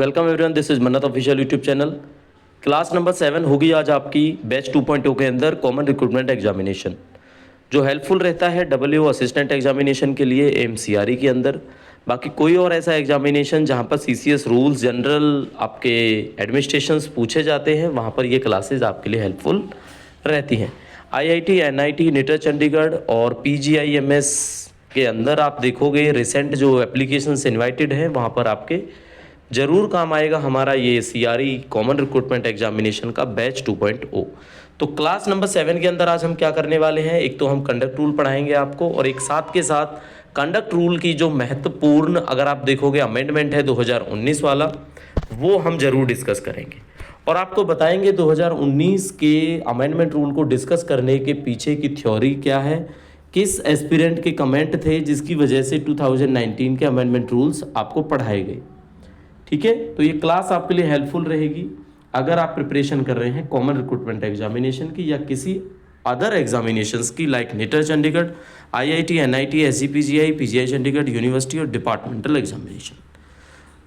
Welcome everyone, this is मन्नत official YouTube channel. Class number 7 होगी आज आपकी बैच 2.0 के अंदर कॉमन रिक्रूटमेंट एग्जामिनेशन, जो हेल्पफुल रहता है डब्ल्यू असिस्टेंट एग्जामिनेशन के लिए एमसीआरई के अंदर। बाकी कोई और ऐसा एग्जामिनेशन जहां पर सीसीएस रूल्स जनरल आपके एडमिनिस्ट्रेशंस पूछे जाते हैं, वहां पर ये क्लासेस आपके लिए हेल्पफुल रहती हैं। आईआईटी, एनआईटी, निटर चंडीगढ़ और पीजीआईएमएस के अंदर आप देखोगे रिसेंट जो एप्लीकेशंस इनवाइटेड हैं, वहाँ पर आपके ज़रूर काम आएगा हमारा ये सीआरई कॉमन रिक्रूटमेंट एग्जामिनेशन का बैच 2.0। तो क्लास नंबर 7 के अंदर आज हम क्या करने वाले हैं, एक तो हम कंडक्ट रूल पढ़ाएंगे आपको, और एक साथ के साथ कंडक्ट रूल की जो महत्वपूर्ण अगर आप देखोगे अमेंडमेंट है 2019 वाला, वो हम जरूर डिस्कस करेंगे और आपको बताएंगे 2019 के अमेंडमेंट रूल को डिस्कस करने के पीछे की थ्योरी क्या है, किस एस्पिरेंट के कमेंट थे जिसकी वजह से 2019 के अमेंडमेंट रूल्स आपको पढ़ाए गए। ठीक है, तो ये क्लास आपके लिए हेल्पफुल रहेगी अगर आप प्रिपरेशन कर रहे हैं कॉमन रिक्रूटमेंट एग्जामिनेशन की या किसी अदर एग्जामिनेशंस की, like knitter Chandigarh, IIT, NIT, SGPGI, PGI Chandigarh, university और डिपार्टमेंटल एग्जामिनेशन।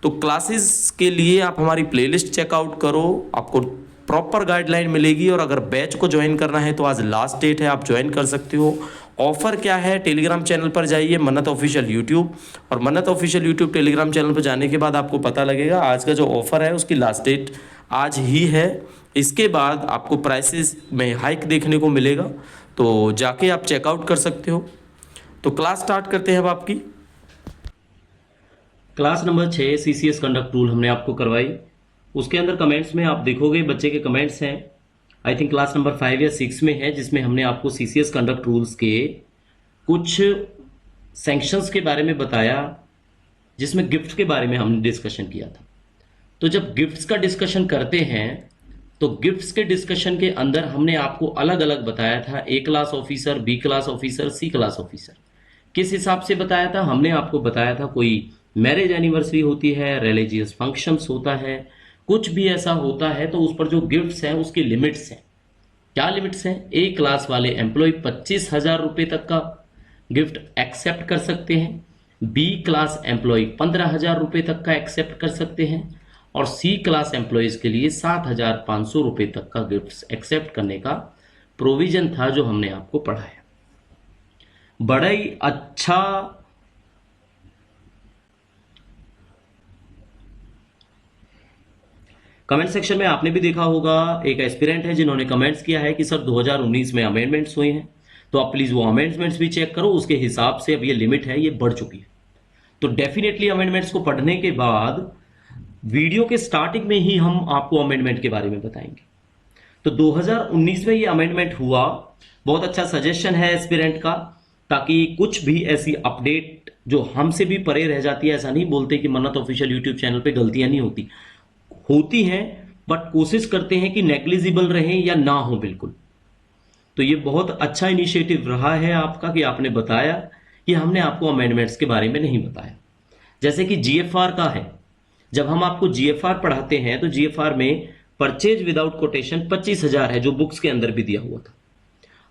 तो क्लासेस के लिए आप हमारी प्लेलिस्ट चेकआउट करो, आपको प्रॉपर गाइडलाइन मिलेगी। और अगर बैच को ज्वाइन करना है तो आज लास्ट डेट है, आप ज्वाइन कर सकते हो। ऑफर क्या है, टेलीग्राम चैनल पर जाइए मन्नत ऑफिशियल यूट्यूब, और मन्नत ऑफिशियल यूट्यूब टेलीग्राम चैनल पर जाने के बाद आपको पता लगेगा आज का जो ऑफर है उसकी लास्ट डेट आज ही है। इसके बाद आपको प्राइसेस में हाइक देखने को मिलेगा, तो जाके आप चेकआउट कर सकते हो। तो क्लास स्टार्ट करते हैं अब आपकी। Class number 6 CCS conduct rule हमने आपको करवाई। उसके अंदर कमेंट्स में आप देखोगे बच्चे के कमेंट्स हैं, आई थिंक क्लास नंबर 5 या 6 में है, जिसमें हमने आपको सीसीएस कंडक्ट रूल्स के कुछ सैंक्शंस के बारे में बताया, जिसमें गिफ्ट के बारे में हमने डिस्कशन किया था। तो जब गिफ्ट्स का डिस्कशन करते हैं तो गिफ्ट्स के डिस्कशन के अंदर हमने आपको अलग अलग बताया था, A class officer, B class officer, C class officer. किस हिसाब से बताया था? हमने आपको बताया था कोई मैरिज एनिवर्सरी होती है, रिलीजियस फंक्शंस होता है, कुछ भी ऐसा होता है तो उस पर जो गिफ्ट्स हैं उसकी लिमिट्स हैं। क्या लिमिट्स हैं? ए क्लास वाले एम्प्लॉय 25,000 रुपए तक का गिफ्ट एक्सेप्ट कर सकते हैं, बी क्लास एम्प्लॉय 15,000 रुपए तक का एक्सेप्ट कर सकते हैं, और सी क्लास एम्प्लॉयज के लिए 7,500 रुपए तक का गिफ्ट एक्सेप्ट करने का प्रोविजन था, जो हमने आपको पढ़ाया। बड़ा ही अच्छा कमेंट सेक्शन में आपने भी देखा होगा, एक एस्पिरेंट है जिन्होंने कमेंट्स किया है कि सर 2019 में अमेंडमेंट्स हुए हैं, तो आप प्लीज वो अमेंडमेंट्स भी चेक करो, उसके हिसाब से अब ये लिमिट है ये बढ़ चुकी है। तो डेफिनेटली अमेंडमेंट्स को पढ़ने के बाद वीडियो के स्टार्टिंग में ही हम आपको अमेंडमेंट के बारे में बताएंगे। तो 2019 में ये अमेंडमेंट हुआ, बहुत अच्छा सजेशन है एस्पिरेंट का, ताकि कुछ भी ऐसी अपडेट जो हमसे भी परे रह जाती है, ऐसा नहीं बोलते कि मन्नत ऑफिशियल यूट्यूब चैनल पे गलतियां नहीं होती हैं, बट कोशिश करते हैं कि नेग्लिजिबल रहें या ना हो बिल्कुल। तो ये बहुत अच्छा इनिशिएटिव रहा है आपका कि आपने बताया कि हमने आपको अमेंडमेंट्स के बारे में नहीं बताया। जैसे कि जीएफआर का है, जब हम आपको जीएफआर पढ़ाते हैं तो जीएफआर में परचेज विदाउट कोटेशन 25,000 है, जो बुक्स के अंदर भी दिया हुआ था।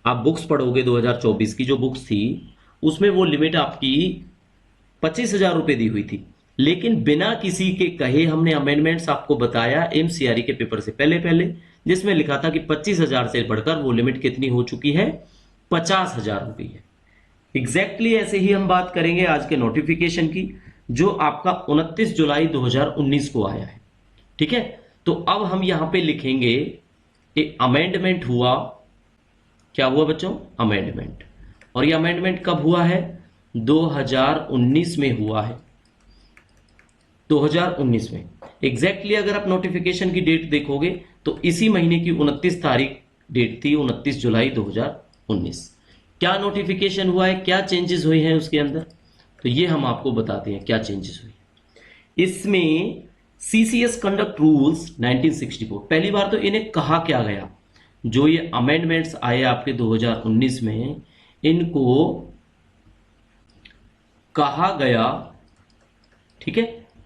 आप बुक्स पढ़ोगे 2024 की जो बुक्स थी उसमें वो लिमिट आपकी 25,000 रुपए दी हुई थी, लेकिन बिना किसी के कहे हमने अमेंडमेंट्स आपको बताया एमसीआरई के पेपर से पहले पहले, जिसमें लिखा था कि 25,000 से बढ़कर वो लिमिट कितनी हो चुकी है, 50,000 हो गई है। एग्जैक्टली ऐसे ही हम बात करेंगे आज के नोटिफिकेशन की, जो आपका 29 जुलाई 2019 को आया है। ठीक है, तो अब हम यहां पे लिखेंगे कि अमेंडमेंट हुआ। क्या हुआ बच्चों? अमेंडमेंट। और ये अमेंडमेंट कब हुआ है? 2019 में हुआ है, 2019 में। एग्जैक्टली अगर आप नोटिफिकेशन की डेट देखोगे तो इसी महीने की 29 तारीख डेट थी, 29 जुलाई 2019। क्या नोटिफिकेशन हुआ है, क्या चेंजेस हुए हैं उसके अंदर, तो ये हम आपको बताते हैं क्या चेंजेस हुए। इसमें सीसीएस कंडक्ट रूल्स 1964, पहली बार तो इन्हें कहा क्या गया, जो ये अमेंडमेंट्स आए आपके 2019 में, इनको कहा गया, ठीक है,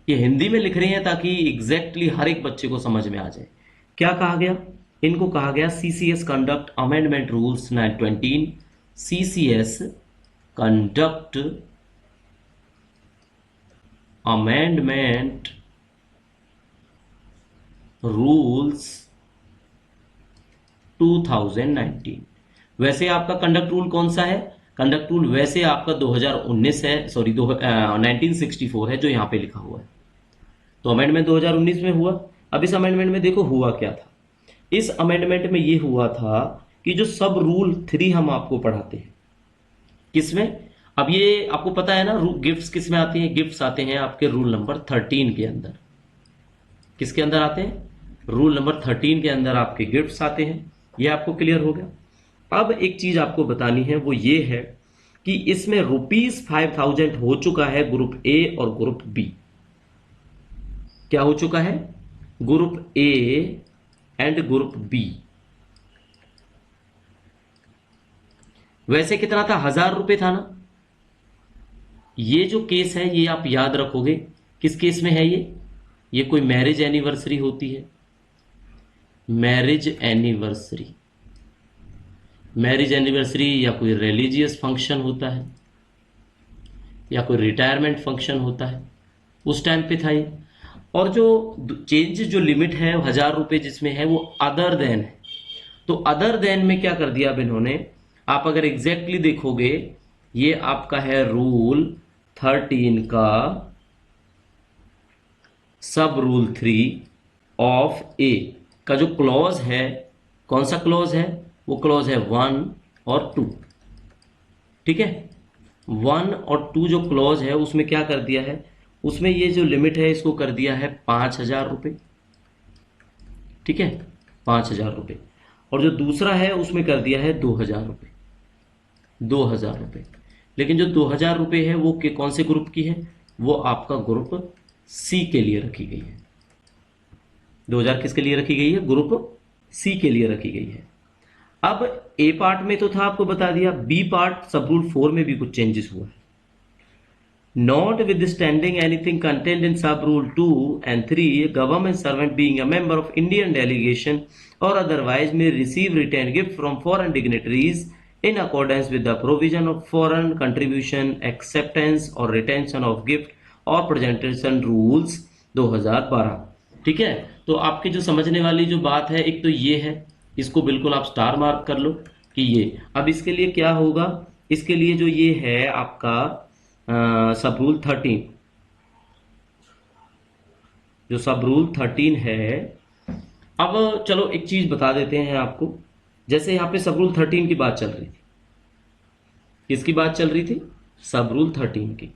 ये हिंदी में लिख रहे हैं ताकि एग्जैक्टली हर एक बच्चे को समझ में आ जाए। क्या कहा गया? इनको कहा गया CCS conduct amendment rules 920, CCS conduct amendment rules 2019। वैसे आपका कंडक्ट रूल कौन सा है? कंडक्ट रूल वैसे आपका 2019 है, सॉरी 1964 है जो यहाँ पे लिखा हुआ है। तो अमेंडमेंट 2019 में हुआ। अब इस अमेंडमेंट में देखो हुआ क्या था। इस अमेंडमेंट में ये हुआ था कि जो सब रूल 3 हम आपको पढ़ाते हैं किसमें, अब ये आपको पता है ना, गिफ्ट्स किस में आती हैं? गिफ्ट्स आते हैं आपके रूल नंबर 13 के अंदर। किसके अंदर आते हैं? रूल नंबर 13 के अंदर आपके गिफ्ट्स आते हैं। ये आपको क्लियर हो गया। अब एक चीज आपको बतानी है, वो ये है कि इसमें ₹5000 हो चुका है ग्रुप ए और ग्रुप बी। क्या हो चुका है? Group A and group B. वैसे कितना था? ₹1000 था ना। ये जो केस है ये आप याद रखोगे, किस केस में है ये कोई मैरिज एनिवर्सरी होती है। मैरिज एनिवर्सरी, मैरिज एनिवर्सरी या कोई रिलीजियस फंक्शन होता है या कोई रिटायरमेंट फंक्शन होता है, उस टाइम पे था ये। और जो चेंज जो लिमिट है ₹1000 जिसमें है वो अदर देन है। तो अदर देन में क्या कर दिया अब इन्होंने, आप अगर एग्जैक्टली देखोगे, ये आपका है रूल 13 का सब रूल 3 ऑफ ए का जो क्लॉज है, कौन सा क्लॉज है? वो क्लॉज है 1 और 2। ठीक है, 1 और 2 जो क्लॉज है उसमें क्या कर दिया है, उसमें ये जो लिमिट है इसको कर दिया है ₹5000। ठीक है, ₹5000। और जो दूसरा है उसमें कर दिया है ₹2000। ₹2000। लेकिन जो ₹2000 है वो कौन से ग्रुप की है? वो आपका ग्रुप सी के लिए रखी गई है। 2000 किसके लिए रखी गई है? ग्रुप सी के लिए रखी गई है। अब ए पार्ट में तो था, आपको बता दिया। बी पार्ट सब रूल 4 में भी कुछ चेंजेस हुआ है। Notwithstanding anything contained in sub rule 2 and 3, a government servant being a member of Indian delegation or otherwise may receive retained gift from foreign dignitaries in accordance with the provision of foreign contribution acceptance or retention of gift और presentation rules 2012। ठीक है, तो आपकी जो समझने वाली जो बात है, एक तो ये है, इसको बिल्कुल आप स्टार मार्क कर लो कि ये। अब इसके लिए क्या होगा, इसके लिए जो ये है आपका सब रूल 13, जो सब रूल 13 है। अब चलो एक चीज बता देते हैं आपको, जैसे यहाँ पे सब रूल 13 की बात चल रही थी। किसकी बात चल रही थी? सब रूल 13 की।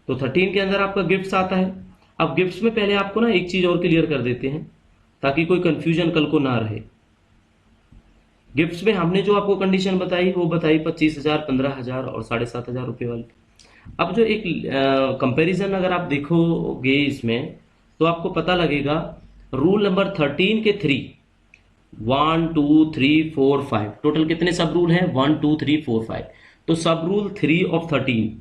तो 13 के अंदर आपका गिफ्ट्स आता है। अब गिफ्ट्स में पहले आपको ना एक चीज और क्लियर कर देते हैं ताकि कोई कंफ्यूजन कल को ना रहे। गिफ्ट्स में हमने जो आपको कंडीशन बताई वो बताई 25,000, 15,000 और 7,500 रुपये वाली। अब जो एक कंपैरिजन अगर आप देखोगे इसमें, तो आपको पता लगेगा रूल नंबर 13 के 3, 1 2 3 4 5 टोटल कितने सब रूल हैं? 1 2 3 4 5। तो सब रूल 3 ऑफ 13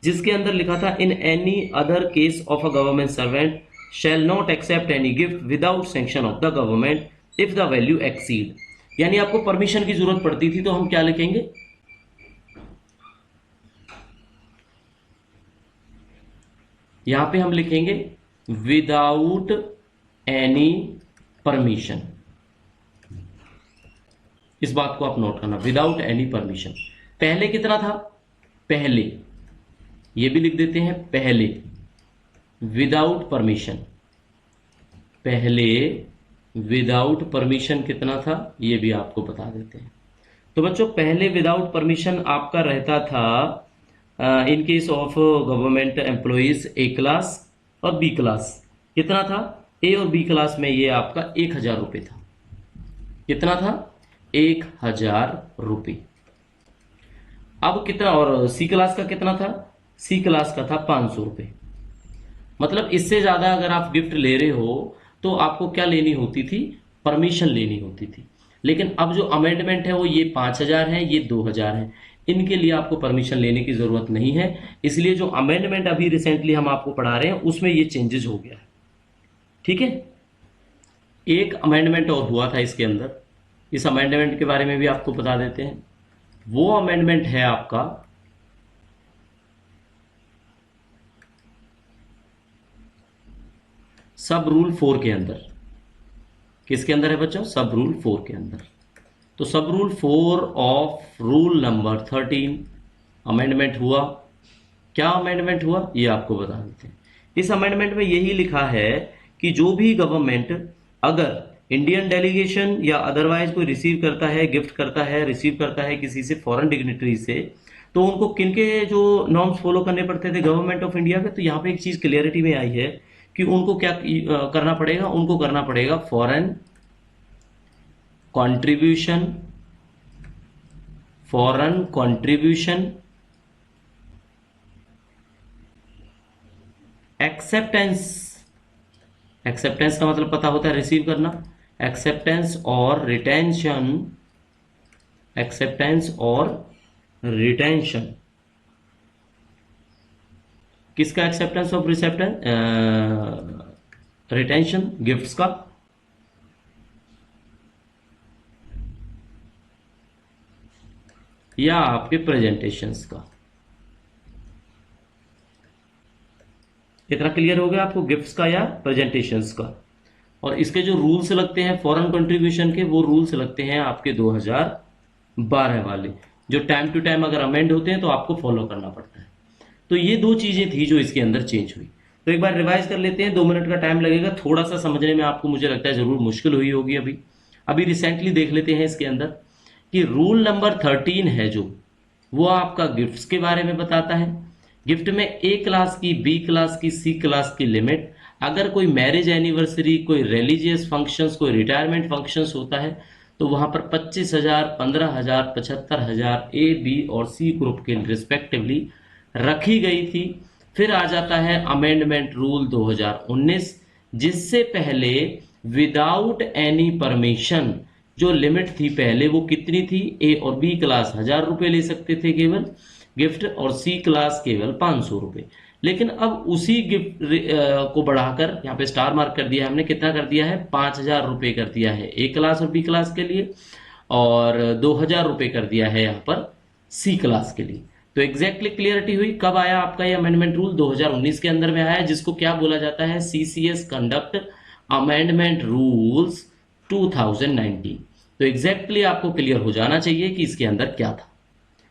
जिसके अंदर लिखा था in any other case of a government servant shall not accept any gift without sanction of the government if the value exceed, यानी आपको परमिशन की जरूरत पड़ती थी तो हम क्या लिखेंगे, यहां पे हम लिखेंगे विदाउट एनी परमिशन। इस बात को आप नोट करना, विदाउट एनी परमिशन। पहले कितना था? पहले ये भी लिख देते हैं, पहले विदाउट परमिशन। पहले विदाउट परमिशन कितना था ये भी आपको बता देते हैं। तो बच्चों पहले विदाउट परमिशन आपका रहता था in case of government employees A class और बी क्लास। कितना था? ए और बी क्लास में ये आपका 1,000 रुपये था। कितना था? 1,000 रुपये। अब कितना, और सी क्लास का कितना था? सी क्लास का था 500 रुपये। मतलब इससे ज्यादा अगर आप गिफ्ट ले रहे हो तो आपको क्या लेनी होती थी? परमिशन लेनी होती थी। लेकिन अब जो अमेंडमेंट है वो ये 5,000 है, ये 2,000 है, इनके लिए आपको परमिशन लेने की जरूरत नहीं है। इसलिए जो अमेंडमेंट अभी रिसेंटली हम आपको पढ़ा रहे हैं उसमें ये चेंजेस हो गया है। ठीक है, एक अमेंडमेंट और हुआ था इसके अंदर, इस अमेंडमेंट के बारे में भी आपको बता देते हैं। वो अमेंडमेंट है आपका सब रूल 4 के अंदर। किसके अंदर है बच्चों? सब रूल 4 के अंदर। तो सब rule 4 of rule number 13 amendment हुआ। क्या अमेंडमेंट हुआ ये आपको बता देते हैं। इस अमेंडमेंट में यही लिखा है कि जो भी गवर्नमेंट अगर इंडियन डेलीगेशन या अदरवाइज कोई रिसीव करता है, गिफ्ट करता है, रिसीव करता है किसी से, फॉरेन डिग्निटरी से, तो उनको किनके जो नॉर्म्स फॉलो करने पड़ते थे गवर्नमेंट ऑफ इंडिया के। तो यहाँ पे एक चीज क्लियरिटी में आई है कि उनको क्या करना पड़ेगा, उनको करना पड़ेगा foreign contribution, foreign contribution acceptance. Acceptance का मतलब पता होता है रिसीव करना। एक्सेप्टेंस और रिटेंशन, एक्सेप्टेंस और रिटेंशन। किसका एक्सेप्टेंस ऑफ रिसेप्टेंस रिटेंशन? गिफ्ट्स का। या आपके प्रेजेंटेशंस का। इतना क्लियर हो गया आपको? गिफ्ट्स का या प्रेजेंटेशंस का। और इसके जो रूल्स लगते हैं फॉरेन कंट्रीब्यूशन के, वो रूल्स लगते हैं आपके 2012 वाले, जो टाइम टू टाइम अगर अमेंड होते हैं तो आपको फॉलो करना पड़ता है। तो ये दो चीजें थी जो इसके अंदर चेंज हुई। तो एक बार रिवाइज कर लेते हैं, 2 मिनट का टाइम लगेगा। थोड़ा सा समझने में आपको मुझे लगता है जरूर मुश्किल हुई होगी। अभी रिसेंटली देख लेते हैं इसके अंदर कि रूल नंबर 13 है जो, वो आपका गिफ्ट्स के बारे में बताता है। गिफ्ट में ए क्लास की, बी क्लास की, सी क्लास की लिमिट, अगर कोई मैरिज एनिवर्सरी, कोई रिलीजियस फंक्शंस, कोई रिटायरमेंट फंक्शंस होता है तो वहां पर 25,000, 15,000, 75,000 ए, बी और सी ग्रुप के रिस्पेक्टिवली रखी गई थी। फिर आ जाता है अमेंडमेंट रूल 2019, जिससे पहले विदाउट एनी परमिशन जो लिमिट थी पहले वो कितनी थी? ए और बी क्लास 1,000 रुपए ले सकते थे केवल गिफ्ट, और सी क्लास केवल 500 रुपए। लेकिन अब उसी गिफ्ट को बढ़ाकर यहाँ पे स्टार मार्क कर दिया है हमने, कितना कर दिया है? 5,000 रुपए कर दिया है ए क्लास और बी क्लास के लिए, और 2,000 रुपए कर दिया है यहाँ पर सी क्लास के लिए। तो एग्जैक्टली क्लियरिटी हुई। कब आया आपका ये अमेंडमेंट रूल? 2019 के अंदर में आया, जिसको क्या बोला जाता है? CCS conduct amendment rules 2019। तो एग्जैक्टली आपको क्लियर हो जाना चाहिए कि इसके अंदर क्या था।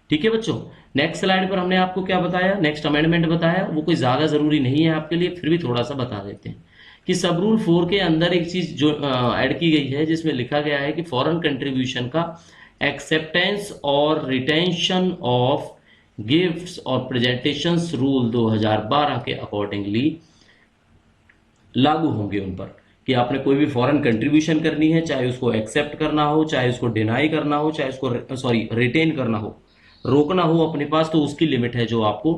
ठीक है बच्चों, नेक्स्ट स्लाइड पर हमने आपको क्या बताया? नेक्स्ट अमेंडमेंट बताया। वो कोई ज्यादा जरूरी नहीं है आपके लिए, फिर भी थोड़ा सा बता देते हैं कि सब रूल 4 के अंदर एक चीज जो ऐड की गई है, जिसमें लिखा गया है कि फॉरेन कंट्रीब्यूशन का एक्सेप्टेंस और रिटेंशन ऑफ गिफ्ट्स और प्रेजेंटेशंस रूल 2012 के अकॉर्डिंगली लागू होंगे उन पर, कि आपने कोई भी फॉरेन कंट्रीब्यूशन करनी है, चाहे उसको एक्सेप्ट करना हो, चाहे उसको डिनाई करना हो, चाहे उसको रिटेन करना हो, रोकना हो अपने पास, तो उसकी लिमिट है जो आपको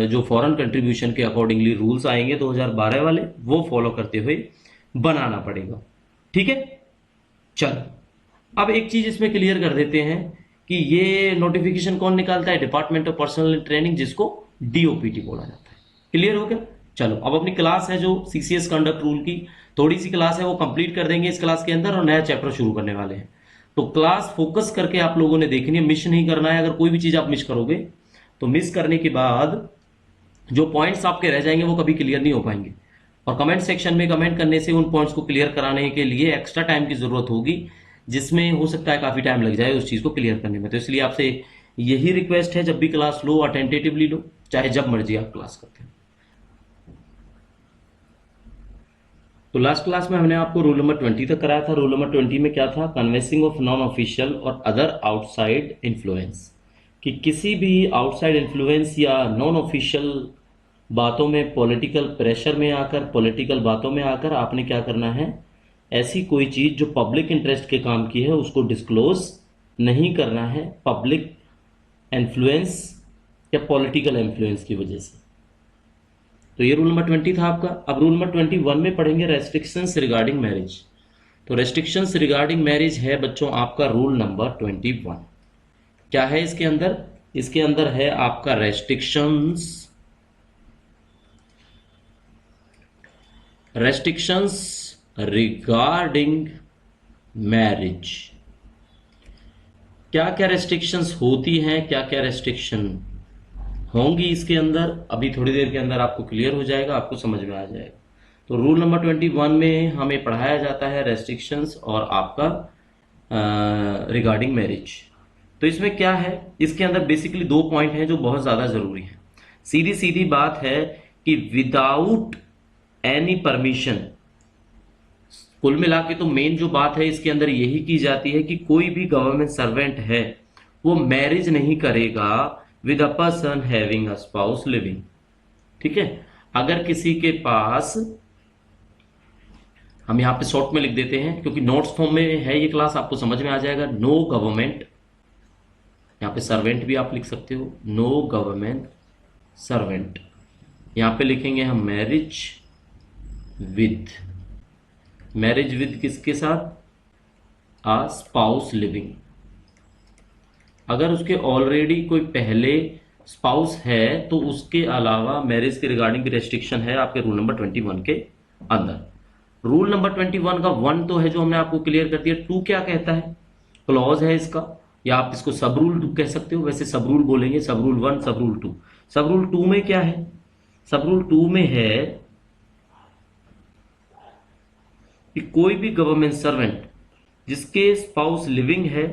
जो फॉरेन कंट्रीब्यूशन के अकॉर्डिंगली रूल्स आएंगे 2012 वाले, वो फॉलो करते हुए बनाना पड़ेगा। ठीक है, चलो अब एक चीज इसमें क्लियर कर देते हैं कि ये नोटिफिकेशन कौन निकालता है? डिपार्टमेंट ऑफ पर्सनल ट्रेनिंग, जिसको डीओपीटी बोला जाता है। क्लियर हो गया? चलो अब अपनी क्लास है जो सीसीएस कंडक्ट रूल की, थोड़ी सी क्लास है वो कंप्लीट कर देंगे इस क्लास के अंदर, और नया चैप्टर शुरू करने वाले हैं। तो क्लास फोकस करके आप लोगों ने देखनी है, मिस नहीं करना है। अगर कोई भी चीज आप मिस करोगे तो मिस करने के बाद जो पॉइंट्स आपके रह जाएंगे वो कभी क्लियर नहीं हो पाएंगे, और कमेंट सेक्शन में कमेंट करने से उन पॉइंट्स को क्लियर कराने के लिए एक्स्ट्रा टाइम की जरूरत होगी, जिसमें हो सकता है काफी टाइम लग जाए उस चीज को क्लियर करने में। तो इसलिए आपसे यही रिक्वेस्ट है, जब भी क्लास लो अटेंटेटिवली लो, चाहे जब मर्जी आप क्लास करते हैं। तो लास्ट क्लास में हमने आपको रूल नंबर 20 तक कराया था। रूल नंबर 20 में क्या था? कन्वेंसिंग ऑफ नॉन ऑफिशियल और अदर आउटसाइड इन्फ्लुएंस, कि किसी भी आउटसाइड इन्फ्लुएंस या नॉन ऑफिशियल बातों में, पॉलिटिकल प्रेशर में आकर, पॉलिटिकल बातों में आकर आपने क्या करना है? ऐसी कोई चीज जो पब्लिक इंटरेस्ट के काम की है उसको डिस्क्लोज नहीं करना है, पब्लिक इन्फ्लुएंस या पॉलिटिकल इन्फ्लुएंस की वजह से। तो ये रूल नंबर 20 था आपका। अब रूल नंबर 21 में पढ़ेंगे रेस्ट्रिक्शंस रिगार्डिंग मैरिज। तो रेस्ट्रिक्शंस रिगार्डिंग मैरिज है बच्चों आपका रूल नंबर 21। क्या है इसके अंदर? इसके अंदर है आपका रेस्ट्रिक्शंस रिगार्डिंग मैरिज। क्या क्या रेस्ट्रिक्शंस होती हैं, क्या क्या रेस्ट्रिक्शन होंगी इसके अंदर, अभी थोड़ी देर के अंदर आपको क्लियर हो जाएगा, आपको समझ में आ जाएगा। तो रूल नंबर 21 में हमें पढ़ाया जाता है रेस्ट्रिक्शंस और आपका रिगार्डिंग मैरिज। तो इसमें क्या है, इसके अंदर बेसिकली 2 पॉइंट हैं जो बहुत ज़्यादा ज़रूरी हैं। सीधी सीधी बात है कि विदाउट एनी परमिशन, कुल मिला के तो मेन जो बात है इसके अंदर यही की जाती है कि कोई भी गवर्नमेंट सर्वेंट है वो मैरिज नहीं करेगा with a person having a spouse living. ठीक है, अगर किसी के पास, हम यहां पे शॉर्ट में लिख देते हैं क्योंकि नोट्स फॉर्म में है ये क्लास, आपको समझ में आ जाएगा। नो गवर्नमेंट, यहां पे सर्वेंट भी आप लिख सकते हो, नो गवर्नमेंट सर्वेंट, यहां पे लिखेंगे हम मैरिज विद, मैरिज विद किसके साथ, आ स्पाउस लिविंग। अगर उसके ऑलरेडी कोई पहले स्पाउस है तो उसके अलावा मैरिज के रिगार्डिंग भी रेस्ट्रिक्शन है आपके रूल नंबर 21 के अंदर। रूल नंबर 21 का 1 तो है जो हमने आपको क्लियर कर दिया। 2 क्या कहता है, क्लॉज है इसका, या आप इसको सब रूल कह सकते हो, वैसे सब रूल बोलेंगे, सब रूल 1 सब रूल 2। सब रूल 2 में क्या है, सब रूल 2 में है कि कोई भी गवर्नमेंट सर्वेंट जिसके स्पाउस लिविंग है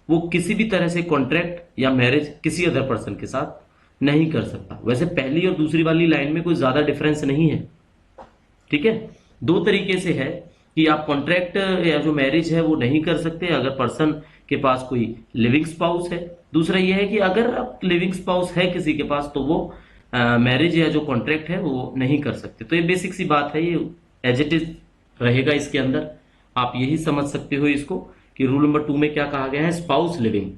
वो किसी भी तरह से कॉन्ट्रैक्ट या मैरिज किसी अदर पर्सन के साथ नहीं कर सकता। वैसे पहली और दूसरी वाली लाइन में कोई ज्यादा डिफरेंस नहीं है। ठीक है, 2 तरीके से है कि आप कॉन्ट्रैक्ट या जो मैरिज है वो नहीं कर सकते अगर पर्सन के पास कोई लिविंग स्पाउस है। दूसरा यह है कि अगर आप लिविंग स्पाउस है किसी के पास तो वो मैरिज या जो कॉन्ट्रैक्ट है वो नहीं कर सकते। तो ये बेसिक सी बात है, ये एज इट इज रहेगा इसके अंदर। आप यही समझ सकते हो इसको कि रूल नंबर 2 में क्या कहा गया है, स्पाउस लिविंग।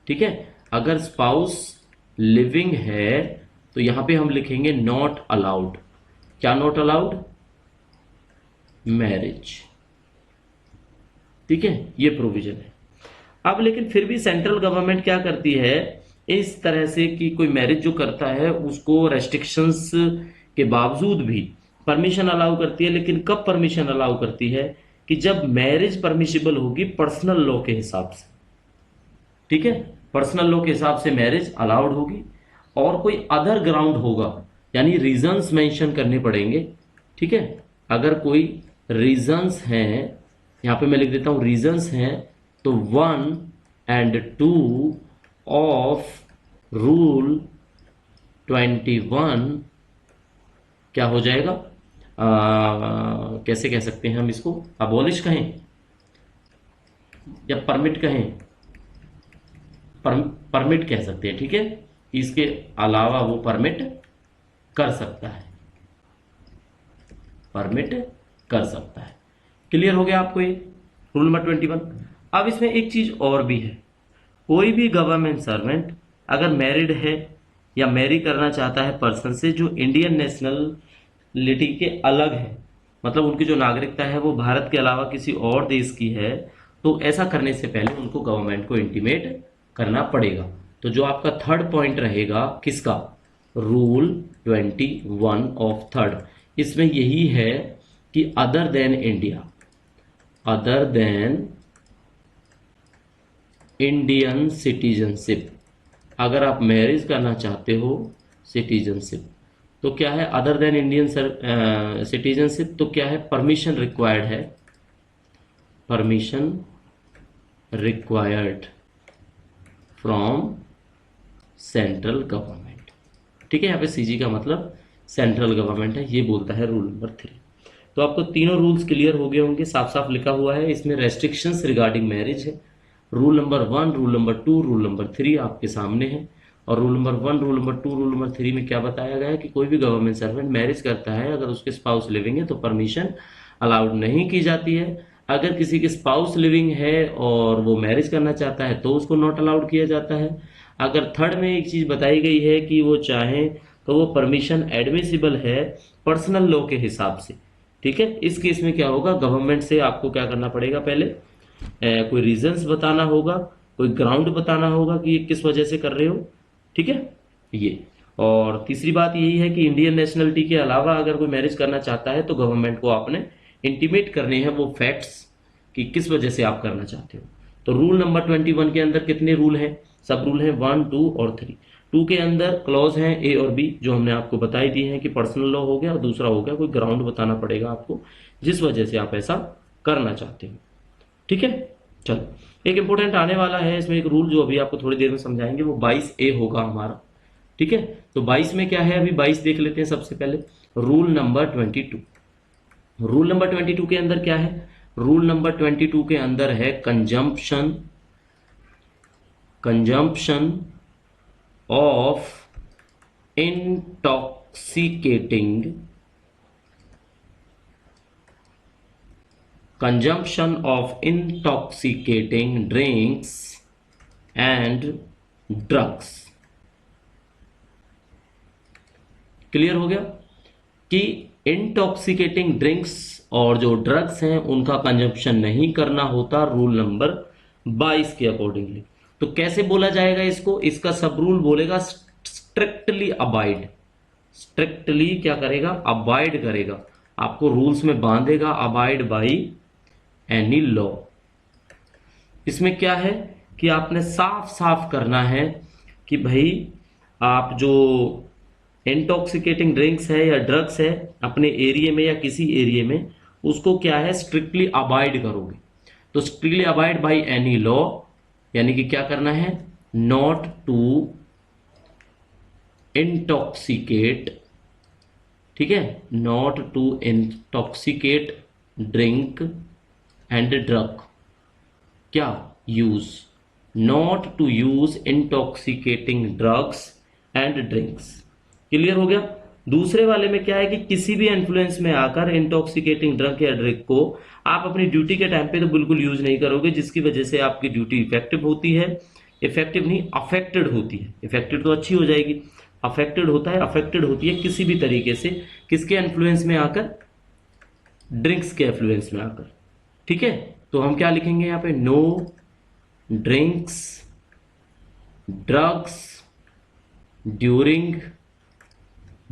ठीक है, अगर स्पाउस लिविंग है तो यहां पे हम लिखेंगे नॉट अलाउड। क्या नॉट अलाउड, मैरिज। ठीक है, ये प्रोविजन है। अब लेकिन फिर भी सेंट्रल गवर्नमेंट क्या करती है इस तरह से कि कोई मैरिज जो करता है उसको रेस्ट्रिक्शंस के बावजूद भी परमिशन अलाउ करती है। लेकिन कब परमिशन अलाउ करती है, कि जब मैरिज परमिशिबल होगी पर्सनल लॉ के हिसाब से। ठीक है, पर्सनल लॉ के हिसाब से मैरिज अलाउड होगी और कोई अदर ग्राउंड होगा, यानी रीजंस मेंशन करने पड़ेंगे। ठीक है, अगर कोई रीजंस हैं, यहां पे मैं लिख देता हूं रीजंस हैं, तो 1 and 2 ऑफ रूल 21 क्या हो जाएगा, कैसे कह सकते हैं हम इसको, अबॉलिश कहें या परमिट कहें, परमिट कह सकते हैं। ठीक है, इसके अलावा वो परमिट कर सकता है, परमिट कर सकता है। क्लियर हो गया आपको ये रूल नंबर 21। अब इसमें एक चीज और भी है, कोई भी गवर्नमेंट सर्वेंट अगर मैरिड है या मैरी करना चाहता है पर्सन से जो इंडियन नेशनलिटी के अलग है, मतलब उनकी जो नागरिकता है वो भारत के अलावा किसी और देश की है, तो ऐसा करने से पहले उनको गवर्नमेंट को इंटीमेट करना पड़ेगा। तो जो आपका 3rd पॉइंट रहेगा किसका, रूल 21 ऑफ 3rd, इसमें यही है कि other than India, other than Indian citizenship, अगर आप मैरिज करना चाहते हो सिटीजनशिप तो क्या है, अदर देन इंडियन सिटीजनशिप तो क्या है, परमिशन रिक्वायर्ड है, permission required from central government. ठीक है, यहाँ पे सीजी का मतलब सेंट्रल गवर्नमेंट है, ये बोलता है रूल नंबर 3। तो आपको तीनों रूल्स क्लियर हो गए होंगे, साफ साफ लिखा हुआ है इसमें रेस्ट्रिक्शंस रिगार्डिंग मैरिज है। Rule number 1, rule number 2, rule number 3 आपके सामने है। और rule number 1, rule number 2, rule number 3 में क्या बताया गया है कि कोई भी गवर्नमेंट सर्वेंट मैरिज करता है अगर उसके स्पाउस लिविंग है तो परमिशन अलाउड नहीं की जाती है। अगर किसी के स्पाउस लिविंग है और वो मैरिज करना चाहता है तो उसको नॉट अलाउड किया जाता है। अगर 3rd में एक चीज बताई गई है कि वो चाहे तो वो परमिशन एडमिसिबल है पर्सनल लॉ के हिसाब से। ठीक है, इस केस में क्या होगा, गवर्नमेंट से आपको क्या करना पड़ेगा, पहले कोई रीजंस बताना होगा, कोई ग्राउंड बताना होगा कि ये किस वजह से कर रहे हो। ठीक है, ये। और तीसरी बात यही है कि इंडियन नेशनलिटी के अलावा अगर कोई मैरिज करना चाहता है तो गवर्नमेंट को आपने इंटीमेट करने हैं वो फैक्ट्स कि किस वजह से आप करना चाहते हो। तो रूल नंबर 21 के अंदर कितने रूल हैं, सब रूल हैं 1, 2 और 3। 2 के अंदर क्लॉज हैं ए और बी, जो हमने आपको बताई दी हैं कि पर्सनल लॉ हो गया और दूसरा हो गया कोई ग्राउंड बताना पड़ेगा आपको जिस वजह से आप ऐसा करना चाहते हो। ठीक है, चलो एक इंपॉर्टेंट आने वाला है इसमें एक रूल जो अभी आपको थोड़ी देर में समझाएंगे, वो 22A होगा हमारा। ठीक है, तो 22 में क्या है, अभी 22 देख लेते हैं सबसे पहले। Rule number 22। रूल नंबर 22 के अंदर क्या है, रूल नंबर 22 के अंदर है consumption of intoxicating drinks and drugs. Clear हो गया कि इंटॉक्सिकेटिंग ड्रिंक्स और जो ड्रग्स हैं उनका कंजम्पशन नहीं करना होता रूल नंबर 22 के अकॉर्डिंगली। तो कैसे बोला जाएगा इसको, इसका सब रूल बोलेगा स्ट्रिक्टली अबाइड। स्ट्रिक्टली क्या करेगा, अबाइड करेगा, आपको रूल्स में बांधेगा, अबाइड बाई एनी लॉ। इसमें क्या है कि आपने साफ साफ करना है कि भाई आप जो इंटॉक्सिकेटिंग ड्रिंक्स है या ड्रग्स है अपने एरिया में या किसी एरिया में, उसको क्या है स्ट्रिक्टली अबाइड करोगे। तो strictly abide by any law यानी कि क्या करना है, नॉट टू इंटॉक्सिकेट, ठीक है, not to intoxicate drink and drug, क्या use, not to use intoxicating drugs and drinks. Clear हो गया। दूसरे वाले में क्या है कि किसी भी इन्फ्लुएंस में आकर इंटॉक्सिकेटिंग ड्रग या ड्रिंक को आप अपनी ड्यूटी के टाइम पे तो बिल्कुल यूज नहीं करोगे, जिसकी वजह से आपकी ड्यूटी इफेक्टिव होती है, इफेक्टिव नहीं अफेक्टेड होती है। इफेक्टेड तो अच्छी हो जाएगी, अफेक्टेड होता है, अफेक्टेड होती है किसी भी तरीके से, किसके इन्फ्लुएंस में आकर, ड्रिंक्स के इन्फ्लुएंस में आकर। ठीक है, तो हम क्या लिखेंगे यहाँ पे, no drinks drugs during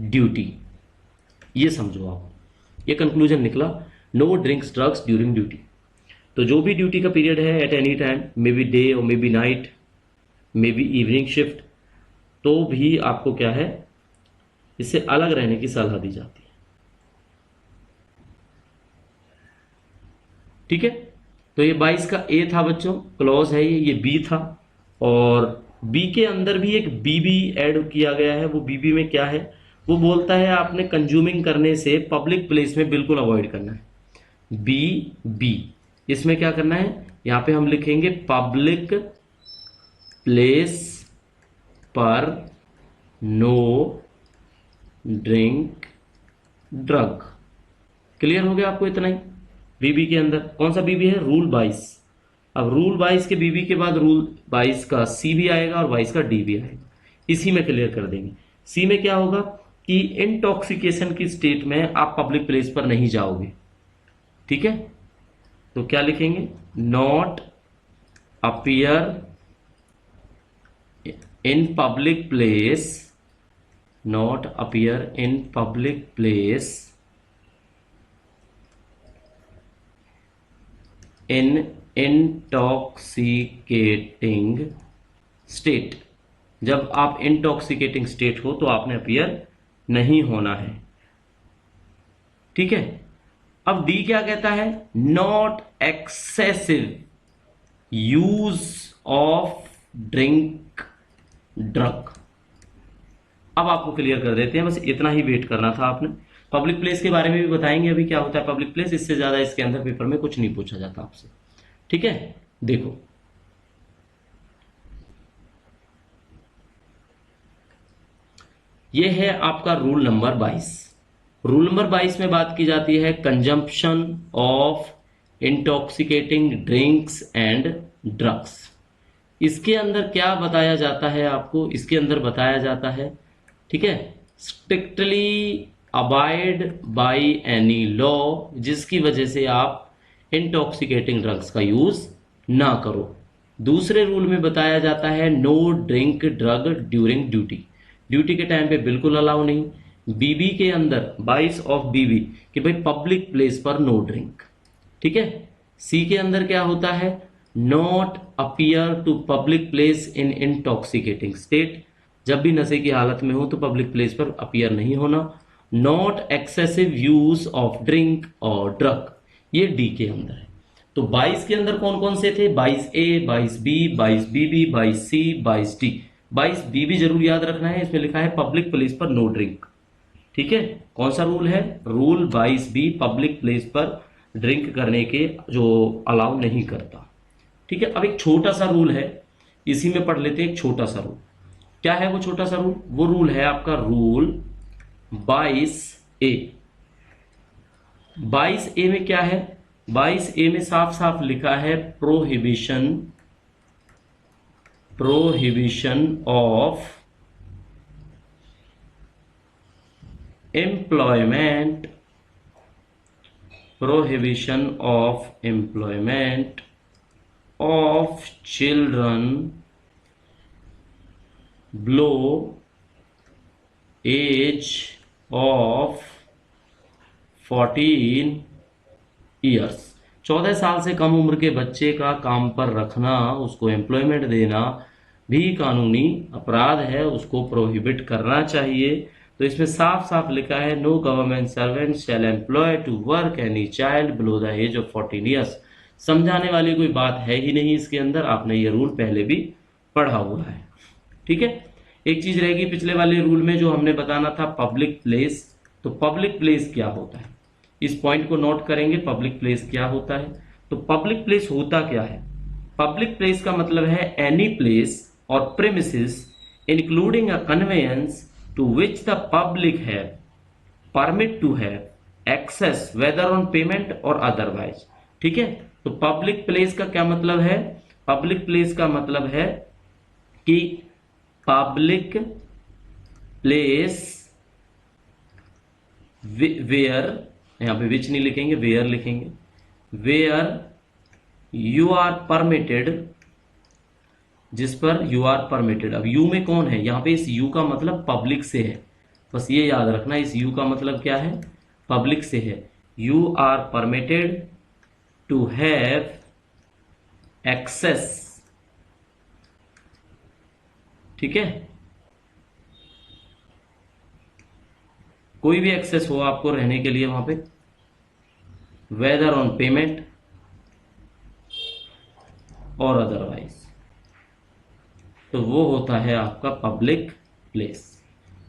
duty. ये समझो आप, ये कंक्लूजन निकला, no drinks drugs during duty. तो जो भी ड्यूटी का पीरियड है at any time, may be day और may be night, may be evening shift, तो भी आपको क्या है इससे अलग रहने की सलाह दी जाती है। ठीक है, तो ये 22 का ए था बच्चों, क्लॉज है ये बी था, और बी के अंदर भी एक बी भी ऐड किया गया है। वो बी में क्या है, वो बोलता है आपने कंज्यूमिंग करने से पब्लिक प्लेस में बिल्कुल अवॉइड करना है। बी इसमें क्या करना है, यहां पे हम लिखेंगे पब्लिक प्लेस पर नो ड्रिंक ड्रग। क्लियर हो गया आपको इतना ही। बीबी के अंदर कौन सा बीबी है, रूल 22। अब रूल 22 के बीबी के बाद रूल 22 का सी भी आएगा और 22 का डी भी आएगा, इसी में क्लियर कर देंगे। सी में क्या होगा कि इंटॉक्सिकेशन की स्टेट में आप पब्लिक प्लेस पर नहीं जाओगे। ठीक है, तो क्या लिखेंगे, not appear in public place, not appear in public place in intoxicating state. जब आप इंटॉक्सिकेटिंग स्टेट हो तो आपने अपीयर नहीं होना है। ठीक है, अब डी क्या कहता है, not excessive use of drink drug. अब आपको क्लियर कर देते हैं, बस इतना ही वेट करना था आपने। पब्लिक प्लेस के बारे में भी बताएंगे अभी क्या होता है पब्लिक प्लेस, इससे ज्यादा इसके अंदर पेपर में कुछ नहीं पूछा जाता आपसे। ठीक है, देखो ये है आपका रूल नंबर 22। रूल नंबर 22 में बात की जाती है consumption of intoxicating drinks and drugs. इसके अंदर क्या बताया जाता है आपको, इसके अंदर बताया जाता है, ठीक है, strictly abide by any law, जिसकी वजह से आप इंटॉक्सिकेटिंग ड्रग्स का यूज ना करो। दूसरे रूल में बताया जाता है no drink drug during duty, duty के टाइम पे बिल्कुल अलाउ नहीं। बीबी के अंदर 22 ऑफ बीबी कि भाई पब्लिक प्लेस पर नो ड्रिंक। ठीक है, सी के अंदर क्या होता है, not appear to public place in intoxicating state, जब भी नशे की हालत में हो तो पब्लिक प्लेस पर अपीयर नहीं होना। Not excessive use of drink और ड्रग, ये डी के अंदर है। तो 22 के अंदर कौन कौन से थे? 22A, 22B, 22BB, 22C, 22D। 22B भी जरूर याद रखना है, इसमें लिखा है पब्लिक प्लेस पर नो ड्रिंक। ठीक है, कौन सा रूल है? रूल 22B पब्लिक प्लेस पर ड्रिंक करने के जो अलाउ नहीं करता। ठीक है, अब एक छोटा सा रूल है, इसी में पढ़ लेते हैं। एक छोटा सा रूल, क्या है वो छोटा सा रूल? वो रूल है आपका रूल 22A। 22A में क्या है? 22A में साफ साफ लिखा है prohibition of employment of children below age of 14 years. 14 साल से कम उम्र के बच्चे का काम पर रखना, उसको एम्प्लॉयमेंट देना भी कानूनी अपराध है, उसको प्रोहिबिट करना चाहिए। तो इसमें साफ साफ लिखा है no government servant shall employ to work any child below the age of 14 years. समझाने वाली कोई बात है ही नहीं इसके अंदर, आपने ये रूल पहले भी पढ़ा हुआ है। ठीक है, एक चीज रहेगी पिछले वाले रूल में जो हमने बताना था, पब्लिक प्लेस। तो पब्लिक प्लेस क्या होता है, इस पॉइंट को नोट करेंगे। पब्लिक प्लेस क्या होता है? तो पब्लिक प्लेस होता क्या है? पब्लिक प्लेस का मतलब है एनी प्लेस और premises including a conveyance to which the public have permit to have access whether on payment और अदरवाइज। ठीक है, तो पब्लिक प्लेस का क्या मतलब है? पब्लिक प्लेस का मतलब है कि पब्लिक प्लेस वेयर, यहां पे विच नहीं लिखेंगे, वेयर लिखेंगे, वेयर यू आर परमिटेड, जिस पर यू आर परमिटेड। अब यू में कौन है? यहां पे इस यू का मतलब पब्लिक से है, बस ये याद रखना, इस यू का मतलब क्या है? पब्लिक से है। You are permitted to have access. ठीक है, कोई भी एक्सेस हो आपको रहने के लिए वहां पे, वेदर ऑन पेमेंट और अदरवाइज, तो वो होता है आपका पब्लिक प्लेस।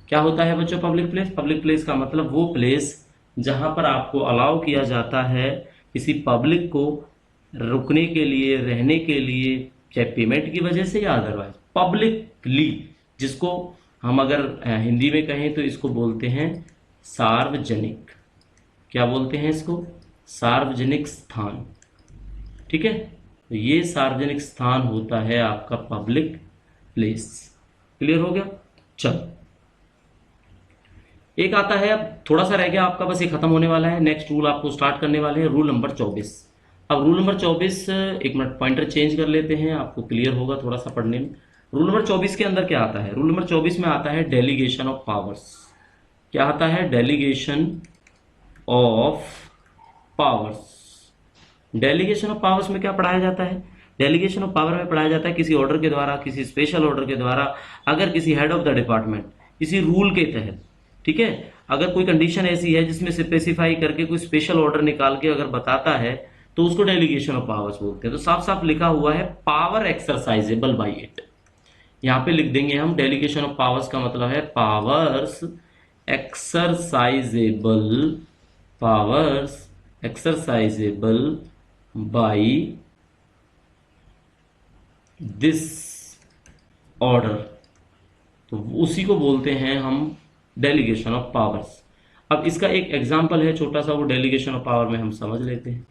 क्या होता है बच्चों पब्लिक प्लेस? पब्लिक प्लेस का मतलब वो प्लेस जहां पर आपको अलाउ किया जाता है किसी पब्लिक को रुकने के लिए, रहने के लिए, चाहे पेमेंट की वजह से या अदरवाइज, पब्लिकली, जिसको हम अगर हिंदी में कहें तो इसको बोलते हैं सार्वजनिक। क्या बोलते हैं इसको? सार्वजनिक स्थान। ठीक है, तो ये सार्वजनिक स्थान होता है आपका पब्लिक प्लेस। क्लियर हो गया? चलो, एक आता है, अब थोड़ा सा रह गया आपका, बस ये खत्म होने वाला है। नेक्स्ट रूल आपको स्टार्ट करने वाले हैं, रूल नंबर 24। अब रूल नंबर 24, एक मिनट पॉइंटर चेंज कर लेते हैं, आपको क्लियर होगा थोड़ा सा पढ़ने में। रूल नंबर 24 के अंदर क्या आता है? रूल नंबर 24 में आता है डेलीगेशन ऑफ पावर्स। क्या आता है? Delegation of powers. Delegation of powers में क्या पढ़ाया जाता है? डेलीगेशन ऑफ पावर में पढ़ाया जाता है किसी ऑर्डर के द्वारा, किसी स्पेशल ऑर्डर के द्वारा, अगर किसी हेड ऑफ द डिपार्टमेंट किसी रूल के तहत, ठीक है, अगर कोई कंडीशन ऐसी है जिसमें स्पेसिफाई करके कोई स्पेशल ऑर्डर निकाल के अगर बताता है तो उसको डेलीगेशन ऑफ पावर्स बोलते हैं। तो साफ साफ लिखा हुआ है पावर एक्सरसाइजेबल बाय इट। यहां पे लिख देंगे हम, डेलीगेशन ऑफ पावर्स का मतलब है powers exercisable, powers exercisable by this order. तो उसी को बोलते हैं हम डेलीगेशन ऑफ पावर्स। अब इसका एक एग्जांपल है छोटा सा, वो डेलीगेशन ऑफ पावर में हम समझ लेते हैं।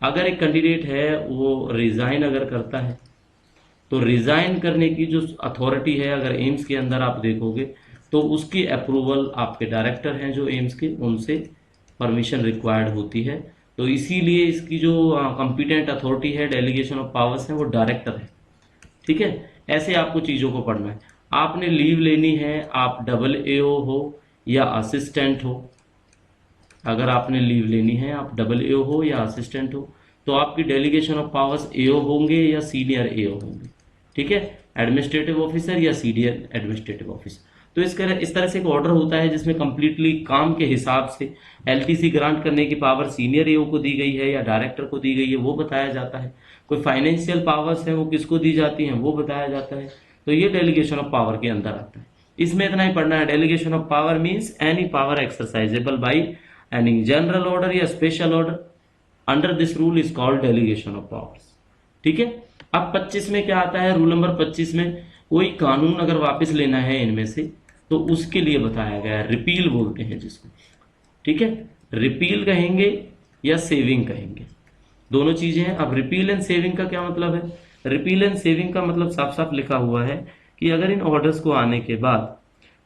अगर एक कैंडिडेट है वो रिजाइन अगर करता है, तो रिजाइन करने की जो अथॉरिटी है, अगर एम्स के अंदर आप देखोगे तो उसकी अप्रूवल आपके डायरेक्टर हैं जो एम्स के, उनसे परमिशन रिक्वायर्ड होती है। तो इसीलिए इसकी जो कॉम्पिटेंट अथॉरिटी है, डेलीगेशन ऑफ पावर्स है, वो डायरेक्टर है। ठीक है, ऐसे आपको चीजों को पढ़ना है। आपने लीव लेनी है, आप डबल एओ हो या असिस्टेंट हो, अगर आपने लीव लेनी है, आप डबल एओ हो या असिस्टेंट हो, तो आपकी डेलीगेशन ऑफ पावर्स एओ होंगे या सीनियर एओ होंगे। ठीक है, एडमिनिस्ट्रेटिव ऑफिसर या सीनियर एडमिनिस्ट्रेटिव ऑफिसर। तो इस तरह से एक ऑर्डर होता है जिसमें कंप्लीटली काम के हिसाब से एलटीसी ग्रांट करने की पावर सीनियर ईओ को दी गई है या डायरेक्टर को दी गई है वो बताया जाता है। कोई फाइनेंशियल पावर्स है वो किसको दी जाती हैं वो बताया जाता है। तो ये डेलीगेशन ऑफ पावर के अंदर आता है। इसमें इतना ही पढ़ना है, delegation of power means any power exercisable by any general order या special order under this rule is called delegation of powers. ठीक है, अब 25 में क्या आता है, रूल नंबर 25 में कोई कानून अगर वापस लेना है इनमें से तो उसके लिए बताया गया है, रिपील बोलते हैं जिसको। ठीक है, रिपील कहेंगे या सेविंग कहेंगे, दोनों चीजें हैं। अब रिपील एंड सेविंग का क्या मतलब है, रिपील एंड सेविंग का मतलब साफ साफ लिखा हुआ है कि अगर इन ऑर्डर्स को आने के बाद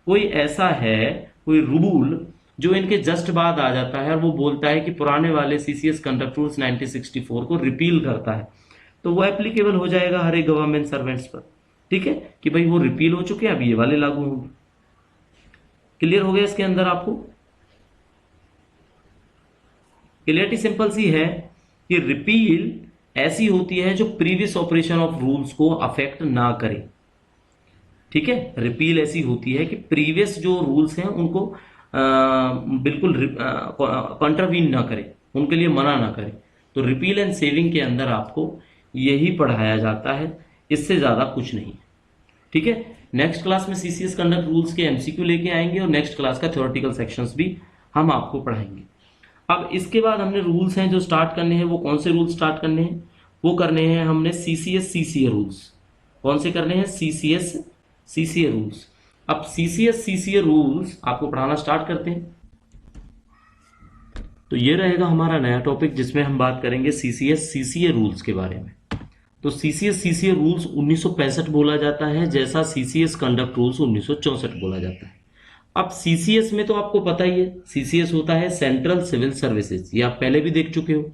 कोई ऐसा है, कोई रूल जो इनके जस्ट बाद आ जाता है और वो बोलता है कि पुराने वाले सीसीएस कंडक्ट रूल्स 1964 को रिपील करता है, तो वो एप्लीकेबल हो जाएगा हर एक गवर्नमेंट सर्वेंट्स पर। ठीक है, कि भाई वो रिपील हो चुके हैं, अब ये वाले लागू होंगे। क्लियर हो गया इसके अंदर आपको? क्लियरिटी सिंपल सी है कि रिपील ऐसी होती है जो प्रीवियस ऑपरेशन ऑफ रूल्स को अफेक्ट ना करे। ठीक है, रिपील ऐसी होती है कि प्रीवियस जो रूल्स हैं उनको बिल्कुल कॉन्ट्रावीन ना करे, उनके लिए मना ना करे। तो रिपील एंड सेविंग के अंदर आपको यही पढ़ाया जाता है, इससे ज्यादा कुछ नहीं। ठीक है, नेक्स्ट क्लास में सीसीएस कंडक्ट रूल्स के एमसीक्यू लेके आएंगे और नेक्स्ट क्लास का थ्योरेटिकल सेक्शंस भी हम आपको पढ़ाएंगे। अब इसके बाद हमने रूल्स हैं जो स्टार्ट करने हैं, वो कौन से रूल्स स्टार्ट करने हैं, वो करने हैं हमने सीसीएस सीसीए रूल्स। कौन से करने हैं, सीसीएस सीसीए रूल्स। अब सीसीएस सीसीए रूल्स आपको पढ़ाना स्टार्ट करते हैं। तो ये रहेगा हमारा नया टॉपिक जिसमें हम बात करेंगे सीसीएस सीसीए रूल्स के बारे में। तो सीसीएस सीसीए रूल्स 1965 बोला जाता है, जैसा सीसीएस कंडक्ट रूल्स 1964 बोला जाता है। अब सीसीएस में तो आपको पता ही है, सीसीएस होता है सेंट्रल सिविल सर्विसेज, ये आप पहले भी देख चुके हो।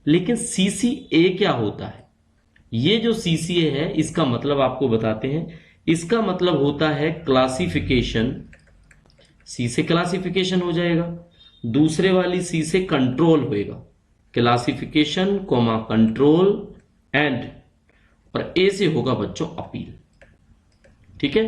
लेकिन सीसीए क्या होता है, ये जो सीसीए है इसका मतलब आपको बताते हैं। इसका मतलब होता है क्लासिफिकेशन, सी से क्लासिफिकेशन हो जाएगा, दूसरे वाली सी से कंट्रोल होएगा, क्लासिफिकेशन कॉमा कंट्रोल एंड, और ए से होगा बच्चों अपील। ठीक है,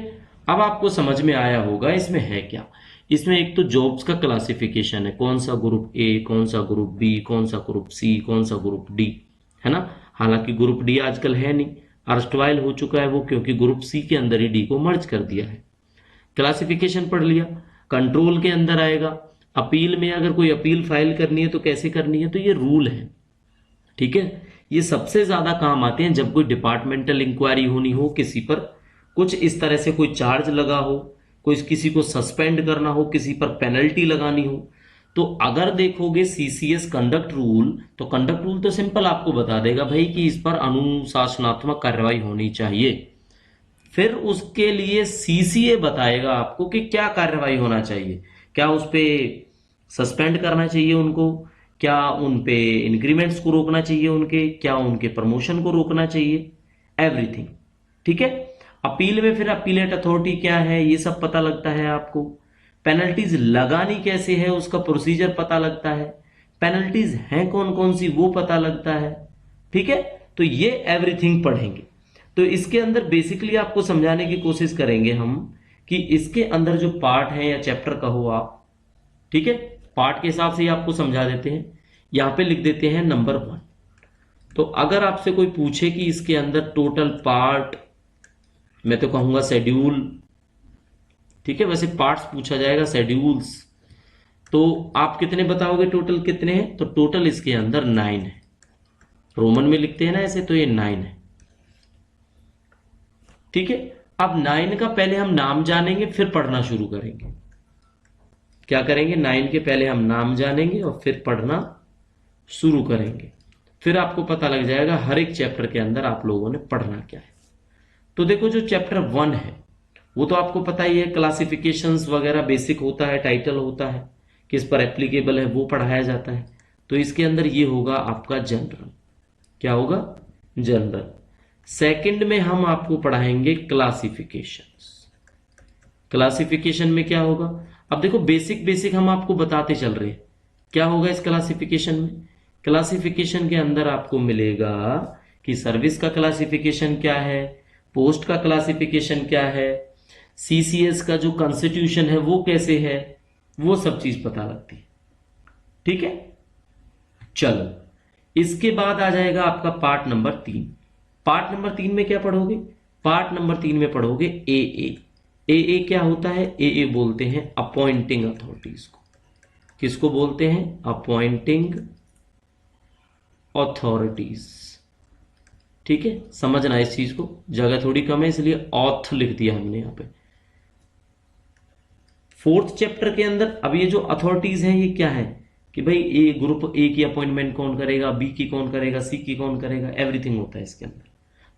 अब आपको समझ में आया होगा इसमें है क्या। इसमें एक तो जॉब्स का क्लासिफिकेशन है, कौन सा ग्रुप ए, कौन सा ग्रुप बी, कौन सा ग्रुप सी, कौन सा ग्रुप डी, है ना। हालांकि ग्रुप डी आजकल है नहीं, अर्स्टवाइल हो चुका है वो, क्योंकि ग्रुप सी के अंदर ही डी को मर्ज कर दिया है। क्लासिफिकेशन पढ़ लिया। कंट्रोल के अंदर आएगा, अपील में अगर कोई अपील फाइल करनी है तो कैसे करनी है, तो ये रूल है। ठीक है, ये सबसे ज्यादा काम आते हैं जब कोई डिपार्टमेंटल इंक्वायरी होनी हो, किसी पर कुछ इस तरह से कोई चार्ज लगा हो, कोई किसी को सस्पेंड करना हो, किसी पर पेनल्टी लगानी हो। तो अगर देखोगे सीसीएस कंडक्ट रूल, तो कंडक्ट रूल तो सिंपल आपको बता देगा भाई कि इस पर अनुशासनात्मक कार्रवाई होनी चाहिए। फिर उसके लिए सीसीए बताएगा आपको कि क्या कार्रवाई होना चाहिए, क्या उस पे सस्पेंड करना चाहिए उनको, क्या उन पे इंक्रीमेंट्स को रोकना चाहिए उनके, क्या उनके प्रमोशन को रोकना चाहिए, एवरीथिंग। ठीक है, अपील में फिर अपीलेट अथॉरिटी क्या है ये सब पता लगता है आपको, पेनल्टीज लगानी कैसे है उसका प्रोसीजर पता लगता है, पेनल्टीज हैं कौन कौन सी वो पता लगता है। ठीक है, तो ये एवरीथिंग पढ़ेंगे। तो इसके अंदर बेसिकली आपको समझाने की कोशिश करेंगे हम कि इसके अंदर जो पार्ट है या चैप्टर कहो आप, ठीक है, पार्ट के हिसाब से ही आपको समझा देते हैं। यहां पे लिख देते हैं नंबर 1। तो अगर आपसे कोई पूछे कि इसके अंदर टोटल पार्ट, मैं तो कहूंगा शेड्यूल, ठीक है, वैसे पार्ट्स पूछा जाएगा शेड्यूल्स, तो आप कितने बताओगे टोटल कितने हैं, तो टोटल इसके अंदर 9 है। रोमन में लिखते हैं ना ऐसे, तो ये 9 है। ठीक है, अब 9 का पहले हम नाम जानेंगे फिर पढ़ना शुरू करेंगे। क्या करेंगे, 9 के पहले हम नाम जानेंगे और फिर पढ़ना शुरू करेंगे। फिर आपको पता लग जाएगा हर एक चैप्टर के अंदर आप लोगों ने पढ़ना क्या है। तो देखो, जो चैप्टर 1 है वो तो आपको पता ही है, क्लासिफिकेशंस वगैरह बेसिक होता है, टाइटल होता है, किस पर एप्लीकेबल है वो पढ़ाया जाता है। तो इसके अंदर ये होगा आपका जनरल। क्या होगा, जनरल। सेकंड में हम आपको पढ़ाएंगे क्लासिफिकेशंस। क्लासिफिकेशन में क्या होगा, अब देखो बेसिक हम आपको बताते चल रहे हैं क्या होगा इस क्लासिफिकेशन में। क्लासिफिकेशन के अंदर आपको मिलेगा कि सर्विस का क्लासिफिकेशन क्या है, पोस्ट का क्लासिफिकेशन क्या है, सीसीएस का जो कॉन्स्टिट्यूशन है वो कैसे है, वो सब चीज पता लगती है। ठीक है, चलो इसके बाद आ जाएगा आपका पार्ट नंबर 3। पार्ट नंबर 3 में क्या पढ़ोगे, पार्ट नंबर 3 में पढ़ोगे ए ए क्या होता है, ए बोलते हैं अपॉइंटिंग अथॉरिटीज को। किसको बोलते हैं, अपॉइंटिंग अथॉरिटीज। ठीक है, समझना इस चीज को, जगह थोड़ी कम है इसलिए ऑथ लिख दिया हमने यहां पे। 4th चैप्टर के अंदर अब ये जो अथॉरिटीज हैं ये क्या है कि भाई ए ग्रुप ए की अपॉइंटमेंट कौन करेगा, बी की कौन करेगा, सी की कौन करेगा, एवरीथिंग होता है इसके अंदर।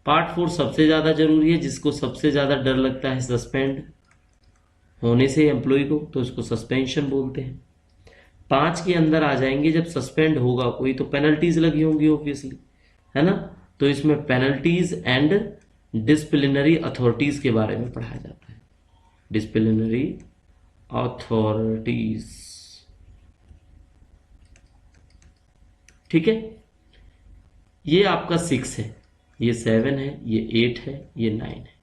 पार्ट 4 सबसे ज्यादा जरूरी है, जिसको सबसे ज्यादा डर लगता है सस्पेंड होने से एम्प्लॉय को, तो इसको सस्पेंशन बोलते हैं। 5 के अंदर आ जाएंगे, जब सस्पेंड होगा कोई तो पेनल्टीज लगी होंगी ऑब्वियसली, है ना, तो इसमें पेनल्टीज एंड डिसिप्लिनरी अथॉरिटीज के बारे में पढ़ाया जाता है। डिसिप्लिनरी अथॉरिटीज, ठीक है, ये आपका 6 है, ये 7 है, ये 8 है, ये 9 है।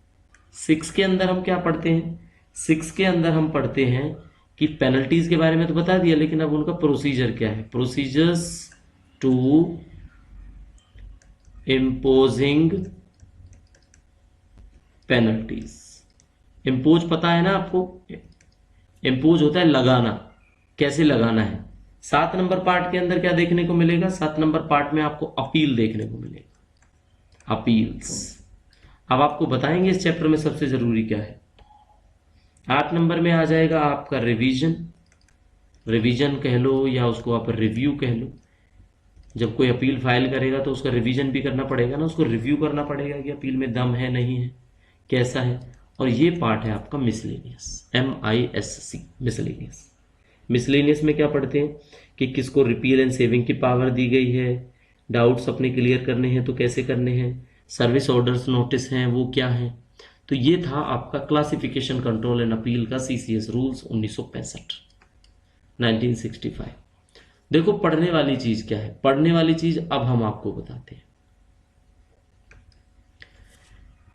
6 के अंदर हम क्या पढ़ते हैं, 6 के अंदर हम पढ़ते हैं कि पेनल्टीज के बारे में तो बता दिया, लेकिन अब उनका प्रोसीजर क्या है, procedures to imposing penalties. Impose पता है ना आपको, इम्पोज होता है लगाना, कैसे लगाना है। 7 नंबर पार्ट के अंदर क्या देखने को मिलेगा, 7 नंबर पार्ट में आपको अपील देखने को मिलेगा, अपील्स। अब आपको बताएंगे इस चैप्टर में सबसे जरूरी क्या है। 8 नंबर में आ जाएगा आपका रिवीजन, रिवीजन कह लो या उसको आप रिव्यू कह लो। जब कोई अपील फाइल करेगा तो उसका रिवीजन भी करना पड़ेगा ना, उसको रिव्यू करना पड़ेगा कि अपील में दम है नहीं है, कैसा है। और ये पार्ट है आपका मिसलेनियस, MISC, मिसलेनियस। मिसलेनियस में क्या पढ़ते हैं कि किसको रिपील एंड सेविंग की पावर दी गई है, डाउट्स अपने क्लियर करने हैं तो कैसे करने हैं, सर्विस ऑर्डर्स नोटिस हैं वो क्या है। तो ये था आपका क्लासिफिकेशन कंट्रोल एंड अपील का CCS रूल्स 1965। देखो पढ़ने वाली चीज क्या है, पढ़ने वाली चीज अब हम आपको बताते हैं।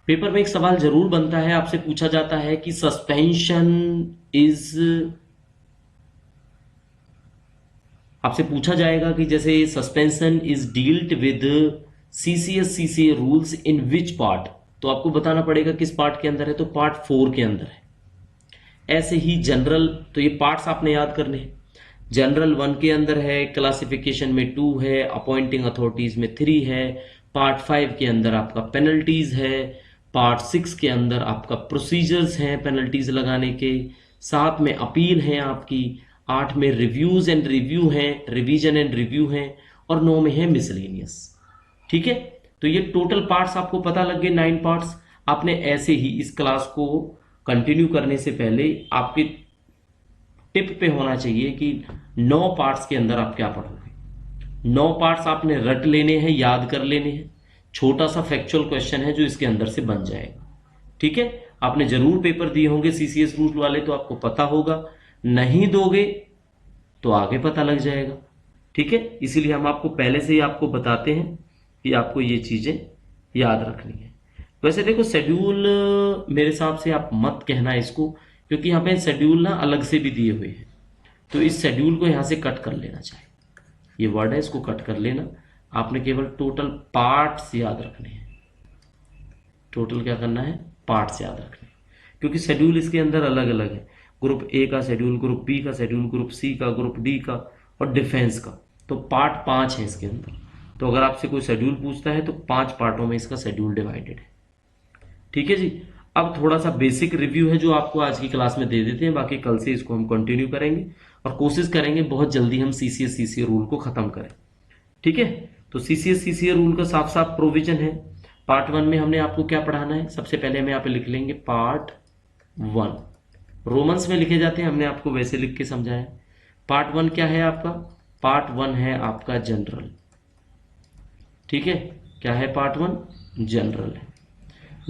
पेपर में एक सवाल जरूर बनता है, आपसे पूछा जाता है कि सस्पेंशन इज, आपसे पूछा जाएगा कि जैसे suspension is dealt with CCS CCA rules in which part, तो आपको बताना पड़ेगा किस पार्ट के अंदर है, तो पार्ट 4 के अंदर है। ऐसे ही जनरल, तो ये पार्ट्स आपने याद करने हैं। जनरल 1 के अंदर है, क्लासिफिकेशन में 2 है, अपॉइंटिंग अथॉरिटीज में 3 है, पार्ट 5 के अंदर आपका पेनल्टीज है, पार्ट 6 के अंदर आपका प्रोसीजर्स हैं पेनल्टीज लगाने के, 7 में अपील है आपकी, 8 में रिव्यूज एंड रिव्यू हैं, रिवीजन एंड रिव्यू हैं, और 9 में है मिसलेनियस। ठीक है, तो ये टोटल पार्ट्स आपको पता लग गए, 9 पार्ट्स। आपने ऐसे ही इस क्लास को कंटिन्यू करने से पहले आपके टिप पे होना चाहिए कि 9 पार्ट्स के अंदर आप क्या पढ़ोगे। 9 पार्ट्स आपने रट लेने हैं, याद कर लेने हैं। छोटा सा फैक्चुअल क्वेश्चन है जो इसके अंदर से बन जाएगा। ठीक है, आपने जरूर पेपर दिए होंगे CCS रूल वाले, तो आपको पता होगा, नहीं दोगे तो आगे पता लग जाएगा। ठीक है, इसीलिए हम आपको पहले से ही आपको बताते हैं कि आपको ये चीजें याद रखनी है। वैसे देखो शेड्यूल मेरे हिसाब से आप मत कहना इसको, क्योंकि यहाँ पे शेड्यूल ना अलग से भी दिए हुए हैं, तो इस शेड्यूल को यहाँ से कट कर लेना चाहिए। ये वर्ड है, इसको कट कर लेना। आपने केवल टोटल पार्ट्स याद रखने हैं। टोटल क्या करना है, पार्ट्स याद रखने हैं, क्योंकि शेड्यूल इसके अंदर अलग अलग है। ग्रुप A का शेड्यूल, ग्रुप B का शेड्यूल, ग्रुप C का, ग्रुप D का और डिफेंस का। तो पार्ट 5 है इसके अंदर। तो अगर आपसे कोई शेड्यूल पूछता है तो 5 पार्टों में इसका शेड्यूल डिवाइडेड है। ठीक है जी, अब थोड़ा सा बेसिक रिव्यू है जो आपको आज की क्लास में दे देते हैं, बाकी कल से इसको हम कंटिन्यू करेंगे और कोशिश करेंगे बहुत जल्दी हम CCS CCA रूल को खत्म करें। ठीक है, तो CCS CCA रूल का साफ साफ प्रोविजन है। पार्ट 1 में हमने आपको क्या पढ़ाना है, सबसे पहले हम यहाँ पे लिख लेंगे पार्ट 1। रोमन्स में लिखे जाते हैं, हमने आपको वैसे लिख के समझाया। पार्ट 1 क्या है आपका, पार्ट 1 है आपका जनरल। ठीक है, क्या है पार्ट 1, जनरल है।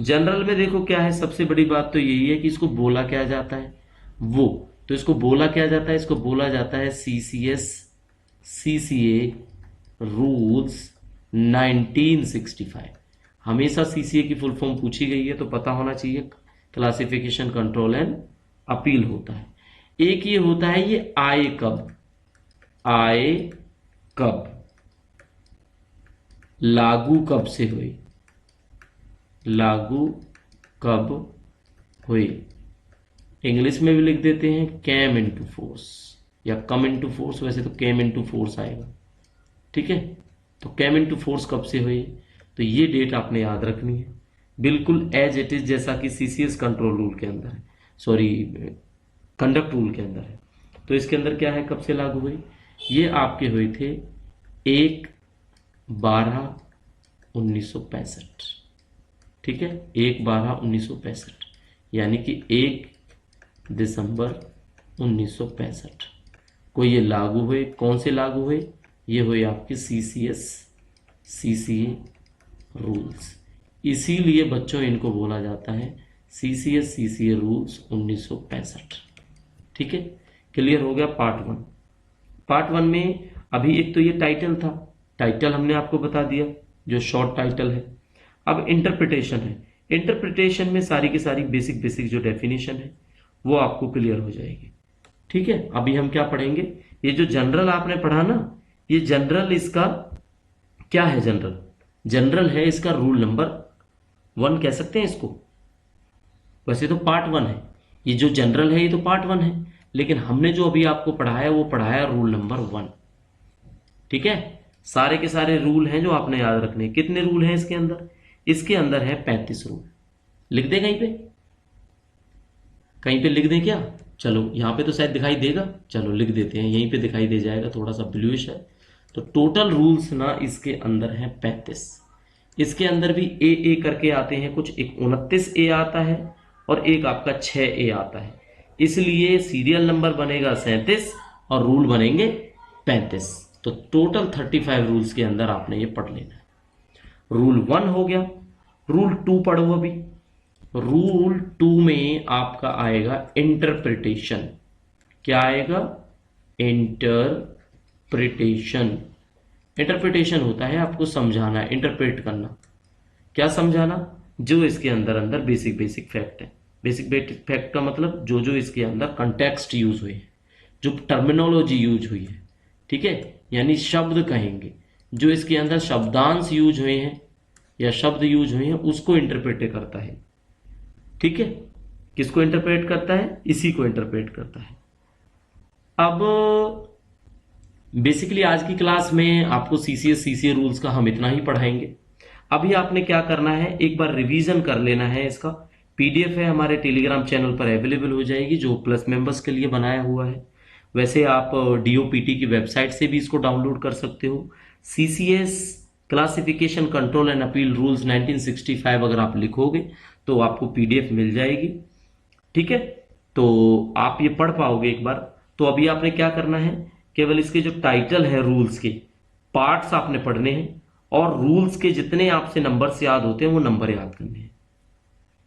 जनरल में देखो क्या है, सबसे बड़ी बात तो यही है कि इसको बोला क्या जाता है, वो तो इसको बोला क्या जाता है, इसको बोला जाता है CCS CCA रूल्स 1965। हमेशा सीसीए की फुल फॉर्म पूछी गई है तो पता होना चाहिए, क्लासिफिकेशन कंट्रोल एंड अपील होता है। एक ये होता है ये आए कब, आए कब, लागू कब से हुई, लागू कब हुई, इंग्लिश में भी लिख देते हैं कैम इनटू फोर्स या कम इनटू फोर्स, वैसे तो कैम इनटू फोर्स आएगा, ठीक है। तो कैम इनटू फोर्स कब से हुई, तो ये डेट आपने याद रखनी है, बिल्कुल एज इट इज जैसा कि सीसीएस कंट्रोल रूल के अंदर है, सॉरी कंडक्ट रूल के अंदर है। तो इसके अंदर क्या है, कब से लागू हुई, ये आपके हुए थे 1/12/1965, ठीक है, 1/12/1965, यानी कि 1 दिसंबर 1965 को ये लागू हुए। कौन से लागू हुए, ये हुए आपके सीसीए रूल्स, इसीलिए बच्चों इनको बोला जाता है सीसीए रूल्स 1965, ठीक है। क्लियर हो गया पार्ट 1। पार्ट 1 में अभी एक तो ये टाइटल था, टाइटल हमने आपको बता दिया जो शॉर्ट टाइटल है। अब इंटरप्रिटेशन है, इंटरप्रिटेशन में सारी की सारी बेसिक जो डेफिनेशन है वो आपको क्लियर हो जाएगी, ठीक है। अभी हम क्या पढ़ेंगे, ये जो जनरल आपने पढ़ा ना, ये जनरल इसका क्या है, जनरल है इसका रूल नंबर 1 कह सकते हैं इसको, वैसे तो पार्ट 1 है, ये जो जनरल है ये तो पार्ट 1 है, लेकिन हमने जो अभी आपको पढ़ाया वो पढ़ाया रूल नंबर 1, ठीक है। सारे के सारे रूल हैं जो आपने याद रखने। कितने रूल हैं इसके अंदर, इसके अंदर है 35 रूल। लिख दे कहीं पे लिख दें क्या, चलो यहाँ पे तो शायद दिखाई देगा, चलो लिख देते हैं, यहीं पे दिखाई दे जाएगा, थोड़ा सा ब्लूइश है। तो टोटल रूल्स ना इसके अंदर है 35। इसके अंदर भी ए करके आते हैं कुछ, एक 29 ए आता है और एक आपका 6 ए आता है, इसलिए सीरियल नंबर बनेगा 37 और रूल बनेंगे 35। तो टोटल 35 रूल्स के अंदर आपने ये पढ़ लेना है। रूल 1 हो गया, रूल 2 पढ़ो अभी। रूल 2 में आपका आएगा इंटरप्रिटेशन। क्या आएगा, इंटरप्रिटेशन। इंटरप्रिटेशन होता है आपको समझाना, इंटरप्रेट करना। क्या समझाना, जो इसके अंदर बेसिक फैक्ट है। बेसिक फैक्ट का मतलब जो इसके अंदर कंटेक्स्ट यूज हुए हैं, जो टर्मिनोलॉजी यूज हुई है, ठीक है, यानी शब्द कहेंगे, जो इसके अंदर शब्दांश यूज हुए हैं या शब्द यूज हुए हैं उसको इंटरप्रेट करता है, ठीक है। किसको इंटरप्रेट करता है, इसी को इंटरप्रेट करता है। अब बेसिकली आज की क्लास में आपको सीसीए रूल्स का हम इतना ही पढ़ाएंगे। अभी आपने क्या करना है, एक बार रिवीजन कर लेना है। इसका पीडीएफ है हमारे टेलीग्राम चैनल पर अवेलेबल हो जाएगी, जो प्लस मेंबर्स के लिए बनाया हुआ है। वैसे आप डीओपीटी की वेबसाइट से भी इसको डाउनलोड कर सकते हो। CCS classification control and appeal rules 1965 अगर आप लिखोगे तो आपको पीडीएफ मिल जाएगी, ठीक है। तो आप ये पढ़ पाओगे एक बार। तो अभी आपने क्या करना है, केवल इसके जो टाइटल है रूल्स के पार्ट्स आपने पढ़ने हैं और रूल्स के जितने आपसे नंबर्स याद होते हैं वो नंबर याद करने हैं,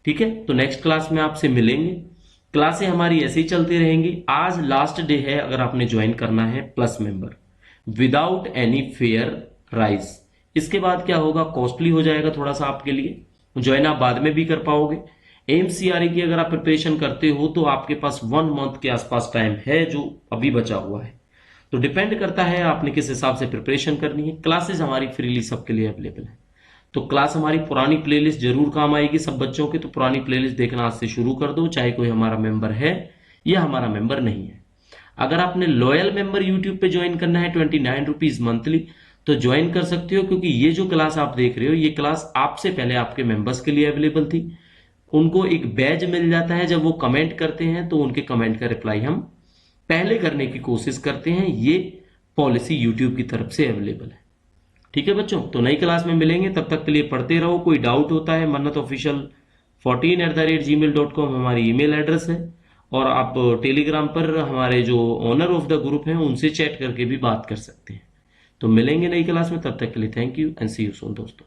ठीक है। तो नेक्स्ट क्लास में आपसे मिलेंगे। क्लासें हमारी ऐसे ही चलती रहेंगी। आज लास्ट डे है अगर आपने ज्वाइन करना है plus member without any fair rise. इसके बाद क्या होगा, कॉस्टली हो जाएगा थोड़ा सा आपके लिए, ज्वाइन आप बाद में भी कर पाओगे। एमसीआरए की अगर आप प्रिपरेशन करते हो तो आपके पास 1 मंथ के आसपास टाइम है जो अभी बचा हुआ है। तो डिपेंड करता है आपने किस हिसाब से प्रिपरेशन करनी है। क्लासेस हमारी फ्रीली सबके लिए अवेलेबल है। तो क्लास हमारी पुरानी प्लेलिस्ट जरूर काम आएगी सब बच्चों के, तो पुरानी प्लेलिस्ट देखना आज से शुरू कर दो, चाहे कोई हमारा मेंबर है या हमारा मेंबर नहीं है। अगर आपने लॉयल मेंबर यूट्यूब पे ज्वाइन करना है 29 रुपीज मंथली तो ज्वाइन कर सकते हो, क्योंकि ये जो क्लास आप देख रहे हो ये क्लास आपसे पहले आपके मेंबर्स के लिए अवेलेबल थी। उनको एक बैज मिल जाता है, जब वो कमेंट करते हैं तो उनके कमेंट का रिप्लाई हम पहले करने की कोशिश करते हैं। ये पॉलिसी यूट्यूब की तरफ से अवेलेबल है, ठीक है बच्चों। तो नई क्लास में मिलेंगे, तब तक के लिए पढ़ते रहो। कोई डाउट होता है mannatofficial14@gmail.com हमारी ईमेल एड्रेस है, और आप टेलीग्राम पर हमारे जो ओनर ऑफ द ग्रुप हैं उनसे चैट करके भी बात कर सकते हैं। तो मिलेंगे नई क्लास में, तब तक के लिए thank you and see you soon दोस्तों।